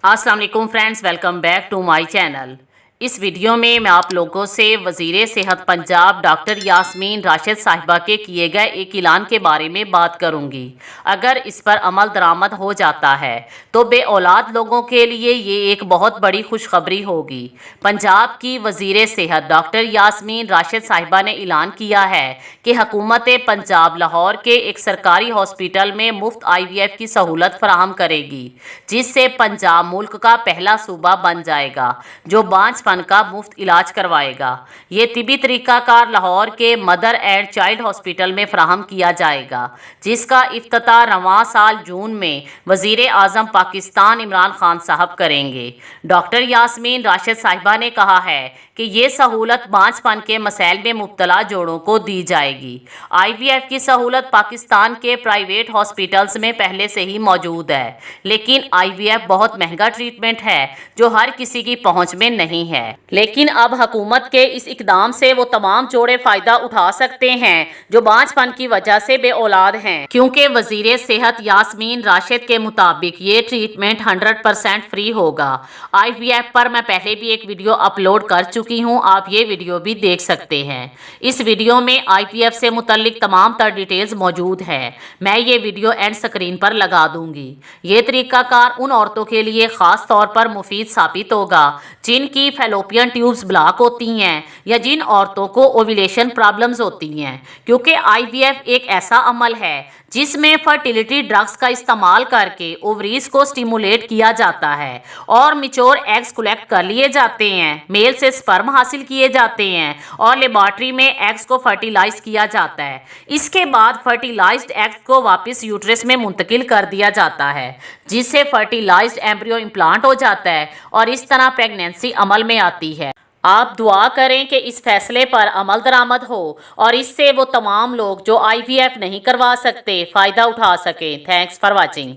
अस्सलाम वालेकुम friends, welcome back to my channel. इस वीडियो में मैं आप लोगों से वज़ीर सेहत पंजाब डॉक्टर यास्मीन राशिद साहिबा के किए गए एक ऐलान के बारे में बात करूंगी। अगर इस पर अमल दरामद हो जाता है तो बे औलाद लोगों के लिए ये एक बहुत बड़ी खुशखबरी होगी। पंजाब की वज़ीर सेहत डॉक्टर यास्मीन राशिद साहिबा ने ऐलान किया है कि हुकूमत पंजाब लाहौर के एक सरकारी हॉस्पिटल में मुफ्त IVF की सहूलत फराहम करेगी, जिससे पंजाब मुल्क का पहला सूबा बन जाएगा जो बांझपन का मुफ्त इलाज करवाएगा। ये तिबी तरीकाकार लाहौर के मदर एंड चाइल्ड हॉस्पिटल में फराहम किया जाएगा, जिसका इफ्तिताह रवां साल जून में वज़ीर आज़म पाकिस्तान इमरान खान साहब करेंगे। डॉक्टर यास्मीन राशिद साहिबा ने कहा है कि ये सहूलत बांझपन के मसैल में मुब्तला जोड़ों को दी जाएगी। IVF की सहूलत पाकिस्तान के प्राइवेट हॉस्पिटल्स में पहले से ही मौजूद है, लेकिन IVF बहुत महंगा ट्रीटमेंट है जो हर किसी की पहुंच में नहीं है। लेकिन अब हुकूमत के इस इकदाम से वो तमाम जोड़े फ़ायदा उठा सकते हैं जो बांझपन की वजह से बे औलाद हैं, क्योंकि वज़ीर सेहत यास्मीन राशिद के मुताबिक ये ट्रीटमेंट 100% फ्री होगा। IVF पर मैं पहले भी एक वीडियो अपलोड कर चुकी हूँ, आप ये वीडियो भी देख सकते हैं। इस वीडियो में IVF से मुतल्लिक तमाम तर डिटेल्स मौजूद है। मैं ये वीडियो एंड स्क्रीन पर लगा दूंगी। ये तरीकाकार उन औरतों के लिए ख़ास तौर पर मुफीद साबित होगा जिनकी फैलोपियन ट्यूब्स ब्लॉक होती हैं या जिन औरतों को ओव्यूलेशन प्रॉब्लम्स होती हैं, क्योंकि IVF एक ऐसा अमल है जिसमें फर्टिलिटी ड्रग्स का इस्तेमाल करके ओवरीज को स्टिमुलेट किया जाता है और मिच्योर एग्स कलेक्ट कर लिए जाते हैं, मेल से स्पर्म हासिल किए जाते हैं और लेबॉर्ट्री में एग्स को फर्टिलाइज किया जाता है। इसके बाद फर्टिलाइज्ड एग्स को वापस यूट्रस में मुंतकिल कर दिया जाता है, जिससे फर्टिलाइज्ड एम्ब्रियो इम्प्लांट हो जाता है और इस तरह प्रेगनेंसी अमल में आती है। आप दुआ करें कि इस फैसले पर अमल दरामद हो और इससे वो तमाम लोग जो IVF नहीं करवा सकते फ़ायदा उठा सकें। Thanks for watching.